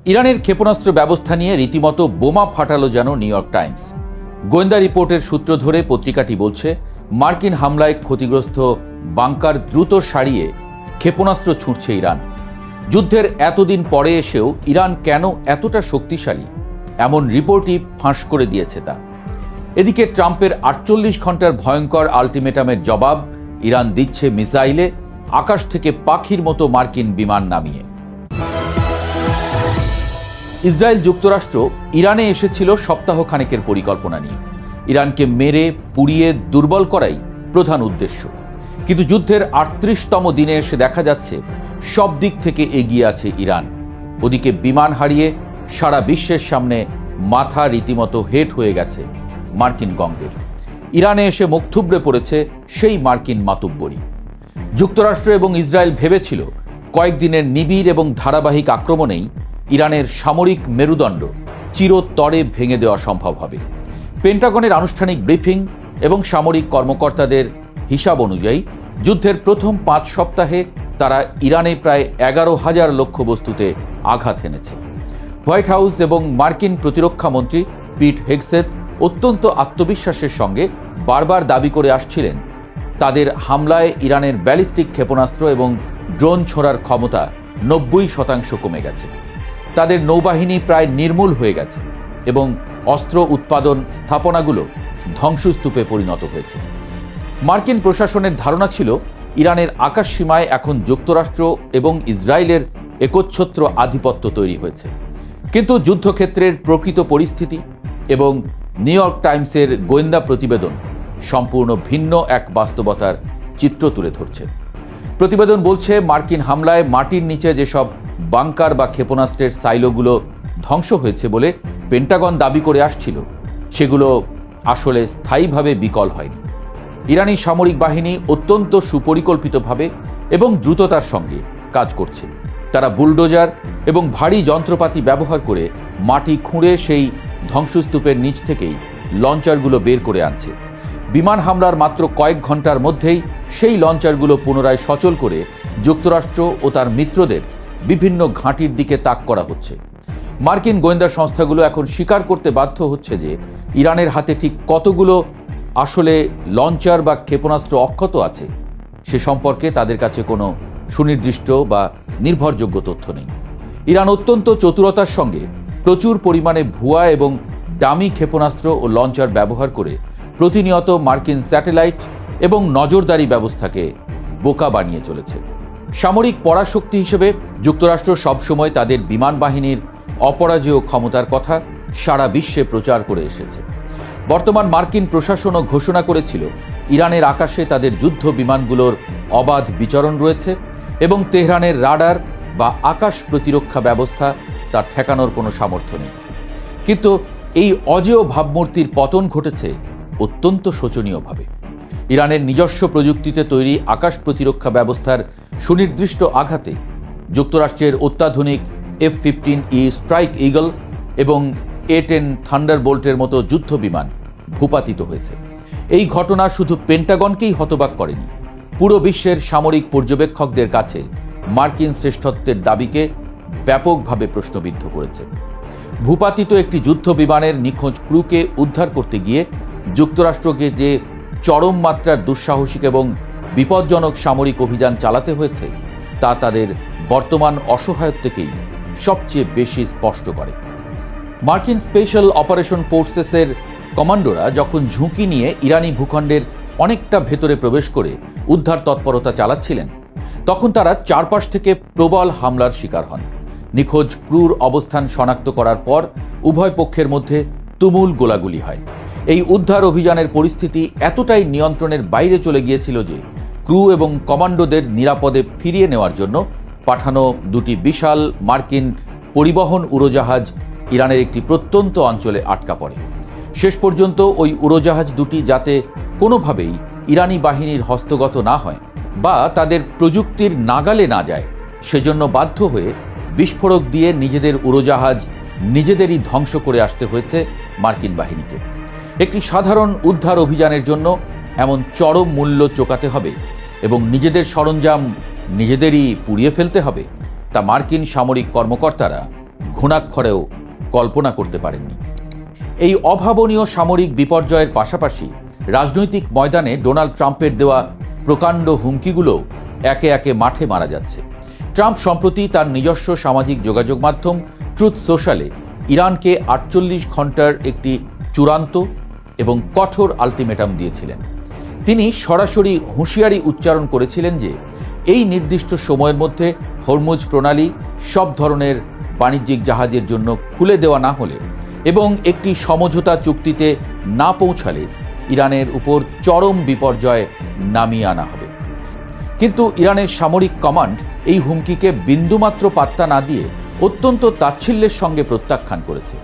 ইরানের ক্ষেপণাস্ত্র ব্যবস্থা নিয়ে রীতিমতো বোমা ফাটালো যেন নিউ ইয়র্ক টাইমস। গোয়েন্দা রিপোর্টের সূত্র ধরে পত্রিকাটি বলছে, মার্কিন হামলায় ক্ষতিগ্রস্ত বাংকার দ্রুত সারিয়ে ক্ষেপণাস্ত্র ছুঁড়ছে ইরান। যুদ্ধের এতদিন পরে এসেও ইরান কেন এতটা শক্তিশালী, এমন রিপোর্টই ফাঁস করে দিয়েছে তা। এদিকে ট্রাম্পের 48 ঘন্টার ভয়ঙ্কর আলটিমেটামের জবাব ইরান দিচ্ছে মিসাইলে, আকাশ থেকে পাখির মতো মার্কিন বিমান নামিয়ে। ইসরায়েল যুক্তরাষ্ট্র ইরানে এসেছিল সপ্তাহখানেকের পরিকল্পনা নিয়ে। ইরানকে মেরে পুড়িয়ে দুর্বল করাই প্রধান উদ্দেশ্য। কিন্তু যুদ্ধের 38তম দিনে এসে দেখা যাচ্ছে সব দিক থেকে এগিয়ে আছে ইরান। ওদিকে বিমান হারিয়ে সারা বিশ্বের সামনে মাথা রীতিমতো হেট হয়ে গেছে মার্কিন গঙ্গের। ইরানে এসে মুখ থুবড়ে পড়েছে সেই মার্কিন মাতুব্বরি। যুক্তরাষ্ট্র এবং ইসরায়েল ভেবেছিল কয়েকদিনের নিবিড় এবং ধারাবাহিক আক্রমণেই ইরানের সামরিক মেরুদণ্ড চিরতরে ভেঙে দেওয়া সম্ভব হবে। পেন্টাগনের আনুষ্ঠানিক ব্রিফিং এবং সামরিক কর্মকর্তাদের হিসাব অনুযায়ী যুদ্ধের প্রথম 5 সপ্তাহে তারা ইরানে প্রায় 11,000 লক্ষ্যবস্তুতে আঘাত এনেছে। হোয়াইট হাউস এবং মার্কিন প্রতিরক্ষা মন্ত্রী পিট হেগসেথ অত্যন্ত আত্মবিশ্বাসের সঙ্গে বারবার দাবি করে আসছিলেন তাদের হামলায় ইরানের ব্যালিস্টিক ক্ষেপণাস্ত্র এবং ড্রোন ছোড়ার ক্ষমতা 90% কমে গেছে। তাদের নৌবাহিনী প্রায় নির্মূল হয়ে গেছে এবং অস্ত্র উৎপাদন স্থাপনাগুলো ধ্বংসস্তূপে পরিণত হয়েছে। মার্কিন প্রশাসনের ধারণা ছিল ইরানের আকাশ সীমায় এখন যুক্তরাষ্ট্র এবং ইসরায়েলের একচ্ছত্র আধিপত্য তৈরি হয়েছে। কিন্তু যুদ্ধক্ষেত্রের প্রকৃত পরিস্থিতি এবং নিউ ইয়র্ক টাইমসের গোয়েন্দা প্রতিবেদন সম্পূর্ণ ভিন্ন এক বাস্তবতার চিত্র তুলে ধরছে। প্রতিবেদন বলছে, মার্কিন হামলায় মাটির নিচে যেসব বাংকার বা ক্ষেপণাস্ত্রের সাইলোগুলো ধ্বংস হয়েছে বলে পেন্টাগন দাবি করে আসছিল, সেগুলো আসলে স্থায়ীভাবে বিকল হয়নি। ইরানি সামরিক বাহিনী অত্যন্ত সুপরিকল্পিতভাবে এবং দ্রুততার সঙ্গে কাজ করছে। তারা বুলডোজার এবং ভারী যন্ত্রপাতি ব্যবহার করে মাটি খুঁড়ে সেই ধ্বংসস্তূপের নিচ থেকেই লঞ্চারগুলো বের করে আনছে। বিমান হামলার মাত্র কয়েক ঘন্টার মধ্যেই সেই লঞ্চারগুলো পুনরায় সচল করে যুক্তরাষ্ট্র ও তার মিত্রদের বিভিন্ন ঘাঁটির দিকে তাক করা হচ্ছে। মার্কিন গোয়েন্দা সংস্থাগুলো এখন স্বীকার করতে বাধ্য হচ্ছে যে ইরানের হাতে ঠিক কতগুলো আসলে লঞ্চার বা ক্ষেপণাস্ত্র অক্ষত আছে সে সম্পর্কে তাদের কাছে কোনো সুনির্দিষ্ট বা নির্ভরযোগ্য তথ্য নেই। ইরান অত্যন্ত চতুরতার সঙ্গে প্রচুর পরিমাণে ভুয়া এবং দামি ক্ষেপণাস্ত্র ও লঞ্চার ব্যবহার করে প্রতিনিয়ত মার্কিন স্যাটেলাইট এবং নজরদারি ব্যবস্থাকে বোকা বানিয়ে চলেছে। সামরিক পরাশক্তি হিসেবে যুক্তরাষ্ট্র সবসময় তাদের বিমান বাহিনীর অপরাজেয় ক্ষমতার কথা সারা বিশ্বে প্রচার করে এসেছে। বর্তমান মার্কিন প্রশাসনও ঘোষণা করেছিল ইরানের আকাশে তাদের যুদ্ধ বিমানগুলোর অবাধ বিচরণ রয়েছে এবং তেহরানের রাডার বা আকাশ প্রতিরক্ষা ব্যবস্থা তা ঠেকানোর কোনো সামর্থ্য নেই। কিন্তু এই অজেয় ভাবমূর্তির পতন ঘটেছে অত্যন্ত শোচনীয়ভাবে। ইরানের নিজস্ব প্রযুক্তিতে তৈরি আকাশ প্রতিরক্ষা ব্যবস্থার সুনির্দিষ্ট আঘাতে যুক্তরাষ্ট্রের অত্যাধুনিক F-15E স্ট্রাইক ঈগল এবং A-10 থান্ডারবোল্টের মতো যুদ্ধ বিমান ভূপাতিত হয়েছে। এই ঘটনা শুধু পেন্টাগনকেই হতবাক করেনি, পুরো বিশ্বের সামরিক পর্যবেক্ষকদের কাছে মার্কিন শ্রেষ্ঠত্বের দাবিকে ব্যাপকভাবে প্রশ্নবিদ্ধ করেছে। ভূপাতিত একটি যুদ্ধ বিমানের নিখোঁজ ক্রুকে উদ্ধার করতে গিয়ে যুক্তরাষ্ট্রকে যে চরম মাত্রার দুঃসাহসিক এবং বিপজ্জনক সামরিক অভিযান চালাতে হয়েছে তা তাদের বর্তমান অসহায়ত্বকেই সবচেয়ে বেশি স্পষ্ট করে। মার্কিন স্পেশাল অপারেশন ফোর্সেসের কমান্ডোরা যখন ঝুঁকি নিয়ে ইরানি ভূখণ্ডের অনেকটা ভেতরে প্রবেশ করে উদ্ধার তৎপরতা চালাচ্ছিলেন, তখন তারা চারপাশ থেকে প্রবল হামলার শিকার হন। নিখোঁজ ক্রুর অবস্থান শনাক্ত করার পর উভয় পক্ষের মধ্যে তুমুল গোলাগুলি হয়। এই উদ্ধার অভিযানের পরিস্থিতি এতটাই নিয়ন্ত্রণের বাইরে চলে গিয়েছিল যে ক্রু এবং কমান্ডোদের নিরাপদে ফিরিয়ে নেওয়ার জন্য পাঠানো দুটি বিশাল মার্কিন পরিবহন উড়োজাহাজ ইরানের একটি প্রত্যন্ত অঞ্চলে আটকা পড়ে। শেষ পর্যন্ত ওই উড়োজাহাজ দুটি যাতে কোনোভাবেই ইরানি বাহিনীর হস্তগত না হয় বা তাদের প্রযুক্তির নাগালে না যায়, সেজন্য বাধ্য হয়ে বিস্ফোরক দিয়ে নিজেদের উড়োজাহাজ নিজেদেরই ধ্বংস করে আসতে হয়েছে মার্কিন বাহিনীকে। একটি সাধারণ উদ্ধার অভিযানের জন্য এমন চরম মূল্য চোকাতে হবে এবং নিজেদের সরঞ্জাম নিজেদেরই পুড়িয়ে ফেলতে হবে, তা মার্কিন সামরিক কর্মকর্তারা ঘুণাক্ষরেও কল্পনা করতে পারেননি। এই অভাবনীয় সামরিক বিপর্যয়ের পাশাপাশি রাজনৈতিক ময়দানে ডোনাল্ড ট্রাম্পের দেওয়া প্রকাণ্ড হুমকিগুলো একে একে মাঠে মারা যাচ্ছে। ট্রাম্প সম্প্রতি তার নিজস্ব সামাজিক যোগাযোগ মাধ্যম ট্রুথ সোশ্যালে ইরানকে 48 ঘন্টার একটি চূড়ান্ত এবং কঠোর আলটিমেটাম দিয়েছিলেন। তিনি সরাসরি হুঁশিয়ারি উচ্চারণ করেছিলেন যে এই নির্দিষ্ট সময়ের মধ্যে হরমুজ প্রণালী সব ধরনের বাণিজ্যিক জাহাজের জন্য খুলে দেওয়া না হলে এবং একটি সমঝোতা চুক্তিতে না পৌঁছালে ইরানের উপর চরম বিপর্যয় নামিয়ে আনা হবে। কিন্তু ইরানের সামরিক কমান্ড এই হুমকিকে বিন্দুমাত্র পাত্তা না দিয়ে অত্যন্ত তাচ্ছিল্যের সঙ্গে প্রত্যাখ্যান করেছে।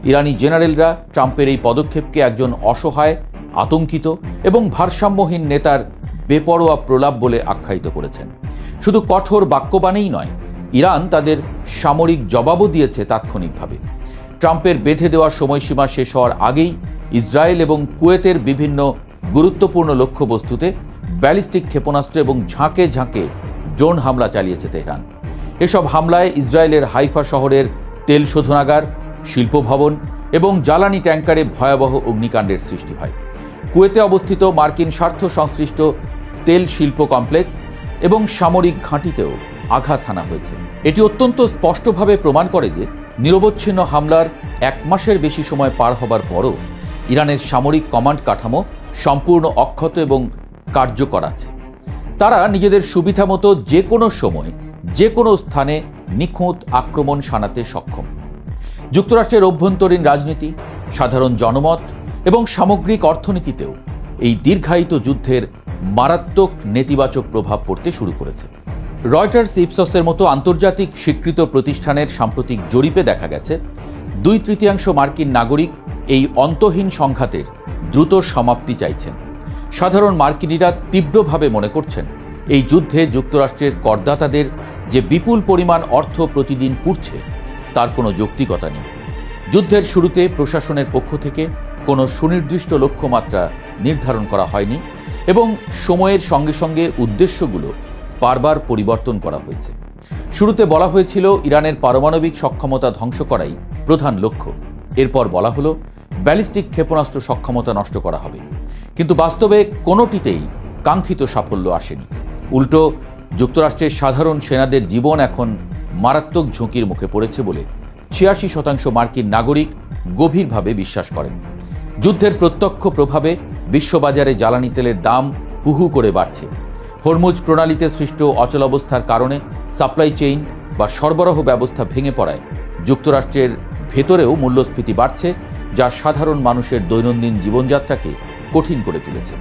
ইরানি জেনারেলরা ট্রাম্পের এই পদক্ষেপকে একজন অসহায়, আতঙ্কিত এবং ভারসাম্যহীন নেতার বেপরোয়া প্রলাপ বলে আখ্যায়িত করেছেন। শুধু কঠোর বাক্যবাণেই নয়, ইরান তাদের সামরিক জবাবও দিয়েছে তাৎক্ষণিকভাবে। ট্রাম্পের বেঁধে দেওয়া সময়সীমা শেষ হওয়ার আগেই ইসরায়েল এবং কুয়েতের বিভিন্ন গুরুত্বপূর্ণ লক্ষ্যবস্তুতে ব্যালিস্টিক ক্ষেপণাস্ত্র এবং ঝাঁকে ঝাঁকে ড্রোন হামলা চালিয়েছে তেহরান। এসব হামলায় ইসরায়েলের হাইফা শহরের তেল শোধনাগার, শিল্প ভবন এবং জ্বালানি ট্যাঙ্কারে ভয়াবহ অগ্নিকাণ্ডের সৃষ্টি হয়। কুয়েতে অবস্থিত মার্কিন স্বার্থ সংশ্লিষ্ট তেল শিল্প কমপ্লেক্স এবং সামরিক ঘাঁটিতেও আঘাত হানা হয়েছে। এটি অত্যন্ত স্পষ্টভাবে প্রমাণ করে যে নিরবচ্ছিন্ন হামলার 1 মাসের বেশি সময় পার হবার পরও ইরানের সামরিক কমান্ড কাঠামো সম্পূর্ণ অক্ষত এবং কার্যকর আছে। তারা নিজেদের সুবিধা মতো যে কোনো সময় যে কোনো স্থানে নিখুঁত আক্রমণ শানাতে সক্ষম। যুক্তরাষ্ট্রের অভ্যন্তরীণ রাজনীতি, সাধারণ জনমত এবং সামগ্রিক অর্থনীতিতেও এই দীর্ঘায়িত যুদ্ধের মারাত্মক নেতিবাচক প্রভাব পড়তে শুরু করেছে। রয়টার্স, ইপসসের মতো আন্তর্জাতিক স্বীকৃত প্রতিষ্ঠানের সাম্প্রতিক জরিপে দেখা গেছে 2/3 মার্কিন নাগরিক এই অন্তহীন সংঘাতের দ্রুত সমাপ্তি চাইছেন। সাধারণ মার্কিনিরা তীব্রভাবে মনে করছেন এই যুদ্ধে যুক্তরাষ্ট্রের করদাতাদের যে বিপুল পরিমাণ অর্থ প্রতিদিন পুড়ছে তার কোনো যৌক্তিকতা নেই। যুদ্ধের শুরুতে প্রশাসনের পক্ষ থেকে কোনো সুনির্দিষ্ট লক্ষ্যমাত্রা নির্ধারণ করা হয়নি এবং সময়ের সঙ্গে সঙ্গে উদ্দেশ্যগুলো বারবার পরিবর্তন করা হয়েছে। শুরুতে বলা হয়েছিল ইরানের পারমাণবিক সক্ষমতা ধ্বংস করাই প্রধান লক্ষ্য। এরপর বলা হলো ব্যালিস্টিক ক্ষেপণাস্ত্র সক্ষমতা নষ্ট করা হবে। কিন্তু বাস্তবে কোনোটিতেই কাঙ্ক্ষিত সাফল্য আসেনি। উল্টো যুক্তরাষ্ট্রের সাধারণ সেনাদের জীবন এখন মারাত্মক ঝুঁকির মুখে পড়েছে বলে 86% মার্কিন নাগরিক গভীরভাবে বিশ্বাস করেন। যুদ্ধের প্রত্যক্ষ প্রভাবে বিশ্ববাজারে জ্বালানি তেলের দাম হুহু করে বাড়ছে। হরমুজ প্রণালীতে সৃষ্ট অচলাবস্থার কারণে সাপ্লাই চেইন বা সরবরাহ ব্যবস্থা ভেঙে পড়ায় যুক্তরাষ্ট্রের ভেতরেও মূল্যস্ফীতি বাড়ছে, যা সাধারণ মানুষের দৈনন্দিন জীবনযাত্রাকে কঠিন করে তুলেছে।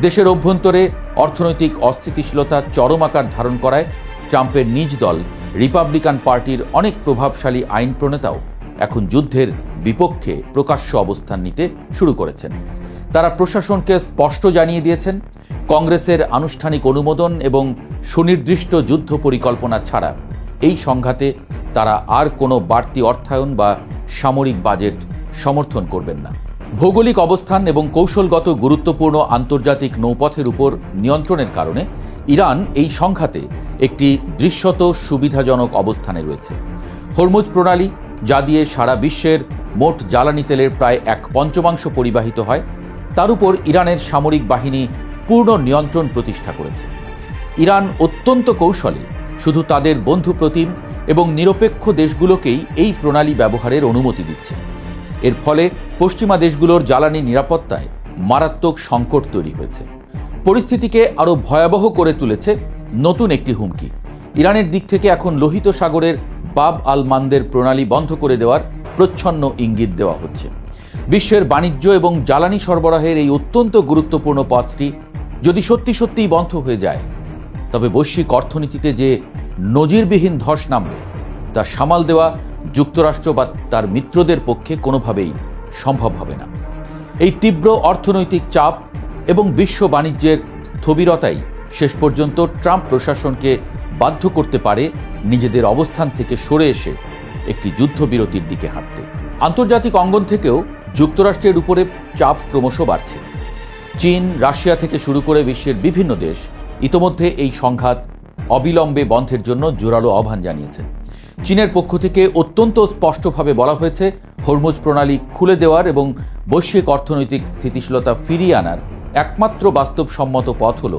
দেশের অভ্যন্তরে অর্থনৈতিক অস্থিতিশীলতা চরম আকার ধারণ করায় ট্রাম্পের নিজ দল রিপাবলিকান পার্টির অনেক প্রভাবশালী আইন প্রণেতাও এখন যুদ্ধের বিপক্ষে প্রকাশ্য অবস্থান নিতে শুরু করেছেন। তারা প্রশাসনকে স্পষ্ট জানিয়ে দিয়েছেন, কংগ্রেসের আনুষ্ঠানিক অনুমোদন এবং সুনির্দিষ্ট যুদ্ধ পরিকল্পনা ছাড়া এই সংঘাতে তারা আর কোনো বাড়তি অর্থায়ন বা সামরিক বাজেট সমর্থন করবেন না। ভৌগোলিক অবস্থান এবং কৌশলগত গুরুত্বপূর্ণ আন্তর্জাতিক নৌপথের উপর নিয়ন্ত্রণের কারণে ইরান এই সংঘাতে একটি দৃশ্যত সুবিধাজনক অবস্থানে রয়েছে। হরমুজ প্রণালী, যা দিয়ে সারা বিশ্বের মোট জ্বালানি তেলের প্রায় 1/5 পরিবাহিত হয়, তার উপর ইরানের সামরিক বাহিনী পূর্ণ নিয়ন্ত্রণ প্রতিষ্ঠা করেছে। ইরান অত্যন্ত কৌশলে শুধু তাদের বন্ধুপ্রতিম এবং নিরপেক্ষ দেশগুলোকেই এই প্রণালী ব্যবহারের অনুমতি দিচ্ছে। এর ফলে পশ্চিমা দেশগুলোর জ্বালানি নিরাপত্তায় মারাত্মক সংকট তৈরি হয়েছে। পরিস্থিতিকে আরও ভয়াবহ করে তুলেছে নতুন একটি হুমকি। ইরানের দিক থেকে এখন লোহিত সাগরের বাব আল মান্দের প্রণালী বন্ধ করে দেওয়ার প্রচ্ছন্ন ইঙ্গিত দেওয়া হচ্ছে। বিশ্বের বাণিজ্য এবং জ্বালানি সরবরাহের এই অত্যন্ত গুরুত্বপূর্ণ পথটি যদি সত্যিই বন্ধ হয়ে যায়, তবে বৈশ্বিক অর্থনীতিতে যে নজিরবিহীন ধস নামবে তা সামাল দেওয়া যুক্তরাষ্ট্র বা তার মিত্রদের পক্ষে কোনোভাবেই সম্ভব হবে না। এই তীব্র অর্থনৈতিক চাপ এবং বিশ্ব বাণিজ্যের স্থবিরতাই শেষ পর্যন্ত ট্রাম্প প্রশাসনকে বাধ্য করতে পারে নিজেদের অবস্থান থেকে সরে এসে একটি যুদ্ধবিরতির দিকে হাঁটতে। আন্তর্জাতিক অঙ্গন থেকেও যুক্তরাষ্ট্রের উপরে চাপ ক্রমশ বাড়ছে। চীন, রাশিয়া থেকে শুরু করে বিশ্বের বিভিন্ন দেশ ইতোমধ্যে এই সংঘাত অবিলম্বে বন্ধের জন্য জোরালো আহ্বান জানিয়েছে। চীনের পক্ষ থেকে অত্যন্ত স্পষ্টভাবে বলা হয়েছে, হরমুজ প্রণালী খুলে দেওয়ার এবং বৈশ্বিক অর্থনৈতিক স্থিতিশীলতা ফিরিয়ে আনার একমাত্র বাস্তবসম্মত পথ হল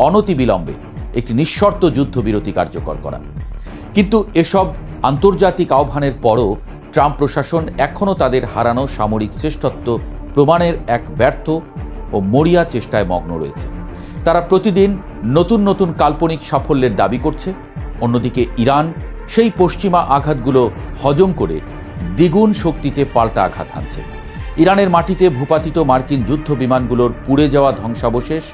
অনতিবিলম্বে একটি নিঃশর্ত যুদ্ধবিরতি কার্যকর করা। কিন্তু এসব আন্তর্জাতিক আহ্বানের পরও ট্রাম্প প্রশাসন এখনও তাদের হারানো সামরিক শ্রেষ্ঠত্ব প্রমাণের এক ব্যর্থ ও মরিয়া চেষ্টায় মগ্ন রয়েছে। তারা প্রতিদিন নতুন নতুন কাল্পনিক সাফল্যের দাবি করছে। অন্যদিকে ইরান সেই পশ্চিমা আঘাতগুলো হজম করে দ্বিগুণ শক্তিতে পাল্টা আঘাত হানছে। ইরানের মাটিতে ভূপাতিত মার্কিন যুদ্ধ বিমানগুলোর পুড়ে যাওয়া ধ্বংসাবশেষ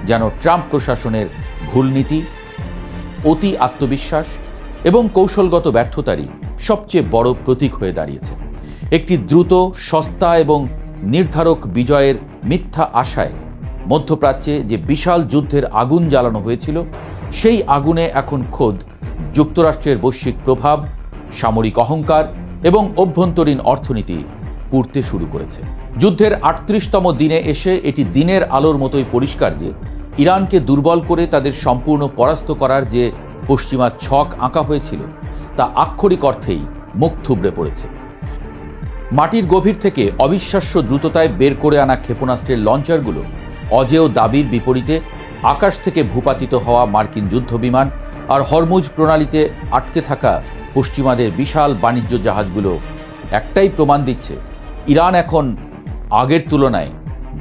যেন ট্রাম্প প্রশাসনের ভুল নীতি, অতি আত্মবিশ্বাস এবং কৌশলগত ব্যর্থতারই সবচেয়ে বড় প্রতীক হয়ে দাঁড়িয়েছে। একটি দ্রুত, সস্তা এবং নির্ধারক বিজয়ের মিথ্যা আশায় মধ্যপ্রাচ্যে যে বিশাল যুদ্ধের আগুন জ্বালানো হয়েছিল, সেই আগুনে এখন খোদ যুক্তরাষ্ট্রের বৈশ্বিক প্রভাব, সামরিক অহংকার এবং অভ্যন্তরীণ অর্থনীতি পুড়তে শুরু করেছে। যুদ্ধের ৩৮তম দিনে এসে এটি দিনের আলোর মতোই পরিষ্কার যে ইরানকে দুর্বল করে তাদের সম্পূর্ণ পরাস্ত করার যে পশ্চিমা ছক আঁকা হয়েছিল তা আক্ষরিক অর্থেই মুখ থুবড়ে পড়েছে। মাটির গভীর থেকে অবিশ্বাস্য দ্রুততায় বের করে আনা ক্ষেপণাস্ত্রের লঞ্চারগুলো অজেয় দাবির বিপরীতে আকাশ থেকে ভূপাতিত হওয়া মার্কিন যুদ্ধবিমান আর হরমুজ প্রণালীতে আটকে থাকা পশ্চিমাদের বিশাল বাণিজ্য জাহাজগুলো একটাই প্রমাণ দিচ্ছে, ইরান এখন আগের তুলনায়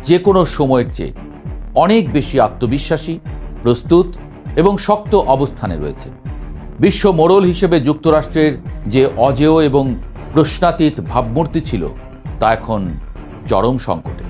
যে কোনো সময়ের চেয়ে অনেক বেশি আত্মবিশ্বাসী, প্রস্তুত এবং শক্ত অবস্থানে রয়েছে। বিশ্ব মোড়ল হিসেবে যুক্তরাষ্ট্রের যে অজেয় এবং প্রশ্নাতীত ভাবমূর্তি ছিল তা এখন চরম সংকটে।